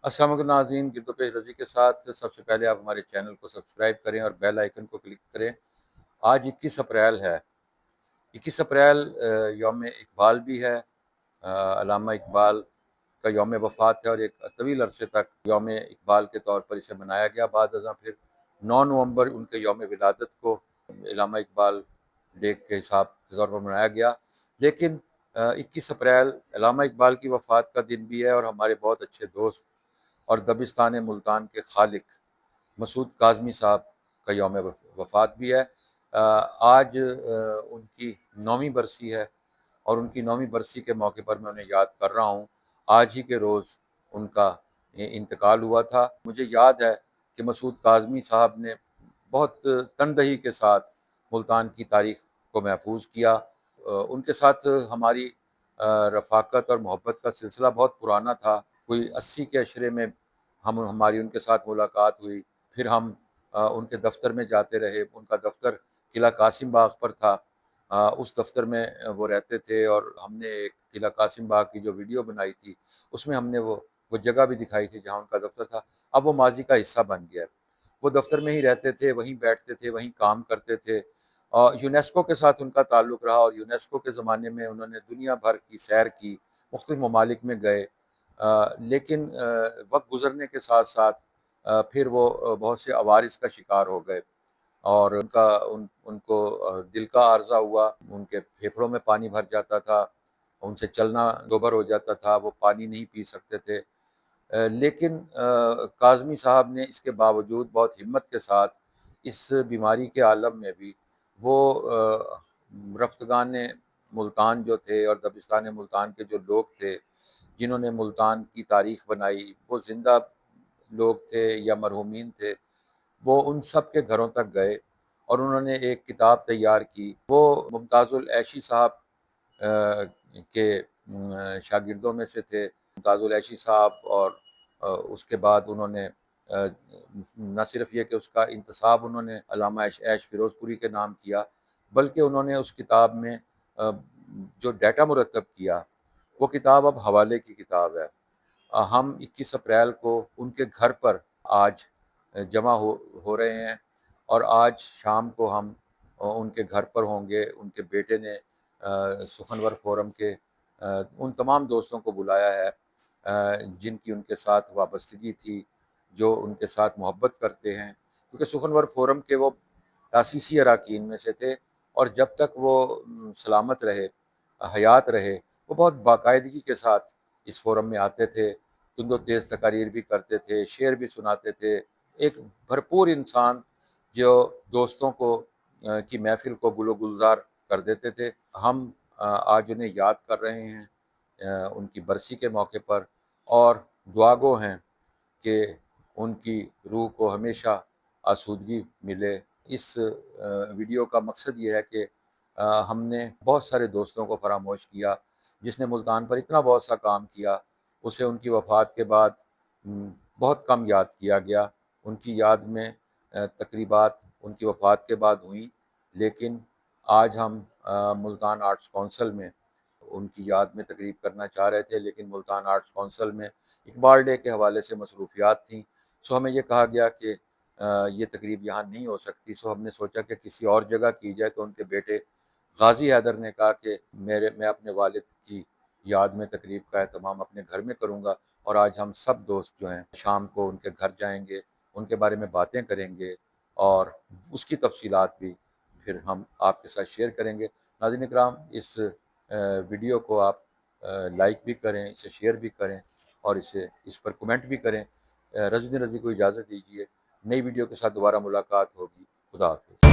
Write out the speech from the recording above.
अस्सलाम वालेकुम नाज़रीन, गिरदो पेश रज़ी के साथ सबसे पहले आप हमारे चैनल को सब्सक्राइब करें और बेल आइकन को क्लिक करें। आज 21 अप्रैल है। 21 अप्रैल यौम इकबाल भी है। अल्लामा इकबाल का यौम वफ़ात है और एक तवील अरसे तक यौम इकबाल के तौर पर इसे मनाया गया। बाद अज़ां फिर 9 नवंबर उनके यौम विलादत को अल्लामा इकबाल डे के हिसाब के तौर पर मनाया गया। लेकिन 21 अप्रैल अल्लामा इकबाल की वफ़ात का दिन भी है और हमारे बहुत अच्छे दोस्त और दबिस्तान मुल्तान के खालिक मसूद काज़मी साहब का यौम वफ़ात भी है। आज उनकी 9वीं बरसी है और उनकी 9वीं बरसी के मौके पर मैं उन्हें याद कर रहा हूँ। आज ही के रोज़ उनका इंतकाल हुआ था। मुझे याद है कि मसूद काज़मी साहब ने बहुत तनदही के साथ मुल्तान की तारीख़ को महफूज किया। उनके साथ हमारी रफ़ाकत और मोहब्बत का सिलसिला बहुत पुराना था। कोई 80 के अशरे में हमारी उनके साथ मुलाकात हुई। फिर हम उनके दफ़्तर में जाते रहे। उनका दफ़्तर किला कासिम बाग पर था। उस दफ़्तर में वो रहते थे और हमने एक किला कासिम बाग की जो वीडियो बनाई थी, उसमें हमने वो जगह भी दिखाई थी जहाँ उनका दफ़्तर था। अब वो माज़ी का हिस्सा बन गया है। वो दफ़्तर में ही रहते थे, वहीं बैठते थे, वहीं काम करते थे। यूनेस्को के साथ उनका ताल्लुक़ रहा और यूनेस्को के ज़माने में उन्होंने दुनिया भर की सैर की, मुख्तलिफ़ ममालिक में गए। लेकिन वक्त गुज़रने के साथ साथ फिर वो बहुत से अवारिस का शिकार हो गए और उनको दिल का आर्ज़ा हुआ। उनके फेफड़ों में पानी भर जाता था, उनसे चलना दोभर हो जाता था, वो पानी नहीं पी सकते थे। लेकिन काज़मी साहब ने इसके बावजूद बहुत हिम्मत के साथ इस बीमारी के आलम में भी वो रफ़्तगान मुल्तान जो थे और दबिस्तान मुल्तान के जो लोग थे जिन्होंने मुल्तान की तारीख़ बनाई, वो ज़िंदा लोग थे या मरहूमीन थे, वो उन सब के घरों तक गए और उन्होंने एक किताब तैयार की। वो मुमताज़ुल ऐशी साहब के शागिर्दों में से थे। मुमताज़ुल ऐशी साहब और उसके बाद उन्होंने न सिर्फ़ ये कि उसका इंतसाब उन्होंने अल्लामा ऐश फ़िरोज़पुरी के नाम किया, बल्कि उन्होंने उस किताब में जो डाटा मुरतब किया, वो किताब अब हवाले की किताब है। हम 21 अप्रैल को उनके घर पर आज जमा हो रहे हैं और आज शाम को हम उनके घर पर होंगे। उनके बेटे ने सुखनवर फोरम के उन तमाम दोस्तों को बुलाया है जिनकी उनके साथ वाबस्तगी थी, जो उनके साथ मोहब्बत करते हैं, क्योंकि सुखनवर फोरम के वो तासीसी अरकान में से थे और जब तक वो सलामत रहे, हयात रहे, वो बहुत बाकायदगी के साथ इस फोरम में आते थे। तुंदो तेज़ तकारीर भी करते थे, शेर भी सुनाते थे। एक भरपूर इंसान जो दोस्तों को की महफ़िल को गुलो गुलज़ार कर देते थे। हम आज उन्हें याद कर रहे हैं उनकी बरसी के मौके पर और दुआगो हैं कि उनकी रूह को हमेशा आसूदगी मिले। इस वीडियो का मकसद ये है कि हमने बहुत सारे दोस्तों को फरामोश किया, जिसने मुल्तान पर इतना बहुत सा काम किया, उसे उनकी वफ़ात के बाद बहुत कम याद किया गया। उनकी याद में तकरीबात उनकी वफ़ात के बाद हुई, लेकिन आज हम मुल्तान आर्ट्स काउंसिल में उनकी याद में तकरीब करना चाह रहे थे, लेकिन मुल्तान आर्ट्स काउंसिल में इकबाल डे के हवाले से मसरूफियात थीं। सो हमें ये कहा गया कि ये तकरीब यहाँ नहीं हो सकती। सो हमने सोचा कि किसी और जगह की जाए। तो उनके बेटे गाज़ी हैदर ने कहा कि मैं अपने वालिद की याद में तकरीब का एहतमाम अपने घर में करूँगा और आज हम सब दोस्त जो हैं शाम को उनके घर जाएंगे, उनके बारे में बातें करेंगे और उसकी तफसीलात भी फिर हम आपके साथ शेयर करेंगे। नाज़रीन इकराम, इस वीडियो को आप लाइक भी करें, इसे शेयर भी करें और इस पर कमेंट भी करें। रज़ी रज़ी को इजाज़त दीजिए। नई वीडियो के साथ दोबारा मुलाकात होगी। खुदा हाफ़िज़।